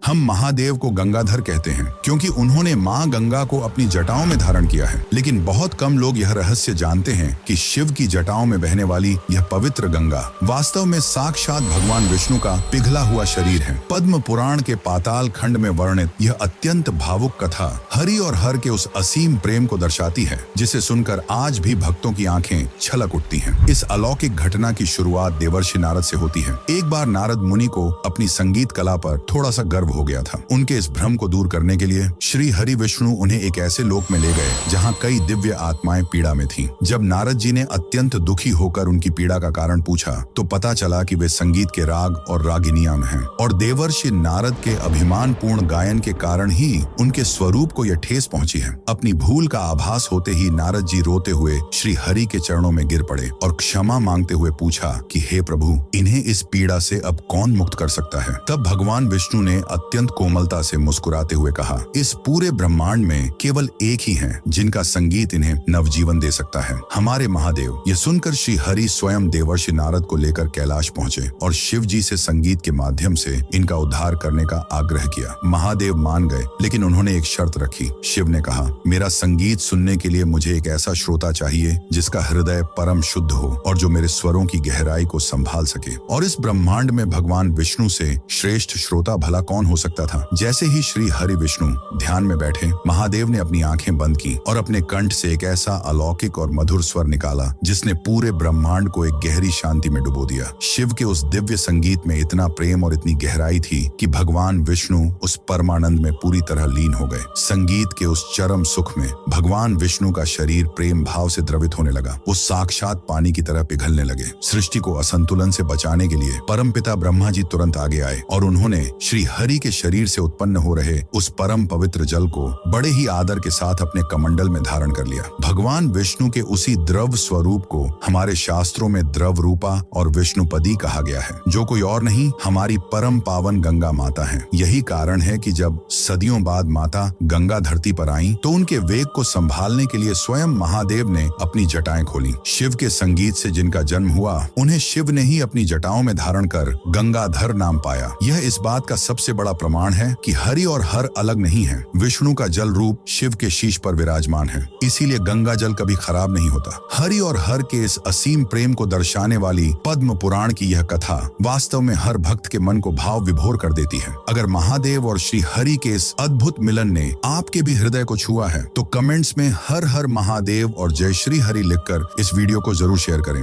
हम महादेव को गंगाधर कहते हैं क्योंकि उन्होंने माँ गंगा को अपनी जटाओं में धारण किया है। लेकिन बहुत कम लोग यह रहस्य जानते हैं कि शिव की जटाओं में बहने वाली यह पवित्र गंगा वास्तव में साक्षात भगवान विष्णु का पिघला हुआ शरीर है। पद्म पुराण के पाताल खंड में वर्णित यह अत्यंत भावुक कथा हरि और हर के उस असीम प्रेम को दर्शाती है, जिसे सुनकर आज भी भक्तों की आंखें छलक उठती हैं। इस अलौकिक घटना की शुरुआत देवर्षि नारद से होती है। एक बार नारद मुनि को अपनी संगीत कला पर थोड़ा सा गर्व हो गया था। उनके इस भ्रम को दूर करने के लिए श्री हरि विष्णु उन्हें एक ऐसे लोक में ले गए जहाँ कई दिव्य आत्माएं पीड़ा में थीं। जब नारद जी ने अत्यंत दुखी होकर उनकी पीड़ा का कारण पूछा तो पता चला कि वे संगीत के राग और रागिनियां में हैं और देवर्षि नारद के अभिमान पूर्ण गायन के कारण ही उनके स्वरूप को यह ठेस पहुंची है। अपनी भूल का आभास होते ही नारद जी रोते हुए श्री हरि के चरणों में गिर पड़े और क्षमा मांगते हुए पूछा कि हे प्रभु, इन्हें इस पीड़ा से अब कौन मुक्त कर सकता है। तब भगवान विष्णु ने अत्यंत कोमलता से मुस्कुराते हुए कहा, इस पूरे ब्रह्मांड में केवल एक ही है जिनका संगीत इन्हें नवजीवन दे सकता है, हमारे महादेव। यह सुनकर श्री हरि स्वयं देवर्षि नारद को लेकर कैलाश पहुंचे और शिव जी से संगीत के माध्यम से इनका उद्धार करने का आग्रह किया। महादेव मान गए, लेकिन उन्होंने एक शर्त रखी। शिव ने कहा, मेरा संगीत सुनने के लिए मुझे एक ऐसा श्रोता चाहिए जिसका हृदय परम शुद्ध हो और जो मेरे स्वरों की गहराई को संभाल सके। और इस ब्रह्मांड में भगवान विष्णु से श्रेष्ठ श्रोता भला कौन हो सकता था। जैसे ही श्री हरि विष्णु ध्यान में बैठे, महादेव ने अपनी आंखें बंद की और अपने कंठ से एक ऐसा अलौकिक और मधुर स्वर निकाला जिसने पूरे ब्रह्मांड को एक गहरी शांति में डुबो दिया। शिव के उस दिव्य संगीत में इतना प्रेम और इतनी गहराई थी कि भगवान विष्णु उस परमानंद में पूरी तरह लीन हो गए। संगीत के उस चरम सुख में भगवान विष्णु का शरीर प्रेम भाव से द्रवित होने लगा। वो साक्षात पानी की तरह पिघलने लगे। सृष्टि को असंतुलन से बचाने के लिए परमपिता ब्रह्मा जी तुरंत आगे आए और उन्होंने श्री हरि के शरीर से उत्पन्न हो रहे उस परम पवित्र जल को बड़े ही आदर के साथ अपने कमंडल में धारण कर लिया। भगवान विष्णु के उसी द्रव स्वरूप को हमारे शास्त्रों में द्रव रूपा और विष्णुपदी कहा गया है, जो कोई और नहीं, हमारी परम पावन गंगा माता है। यही कारण है कि जब सदियों बाद माता गंगा धरती पर आई तो उनके वेग को संभालने के लिए स्वयं महादेव ने अपनी जटाएं खोली। शिव के संगीत से जिनका जन्म हुआ, उन्हें शिव ने ही अपनी जटाओं में धारण कर गंगाधर नाम पाया। यह इस बात का सबसे बड़ा प्रमाण है कि हरि और हर अलग नहीं है। विष्णु का जल रूप शिव के शीश पर विराजमान है, इसीलिए गंगा जल कभी खराब नहीं होता। हरि और हर के इस असीम प्रेम को दर्शाने वाली पद्म पुराण की यह कथा वास्तव में हर भक्त के मन को भाव विभोर कर देती है। अगर महादेव और श्री हरि के इस अद्भुत मिलन ने आपके भी हृदय को छुआ है तो कमेंट्स में हर हर महादेव और जय श्री हरि लिखकर इस वीडियो को जरूर शेयर करें।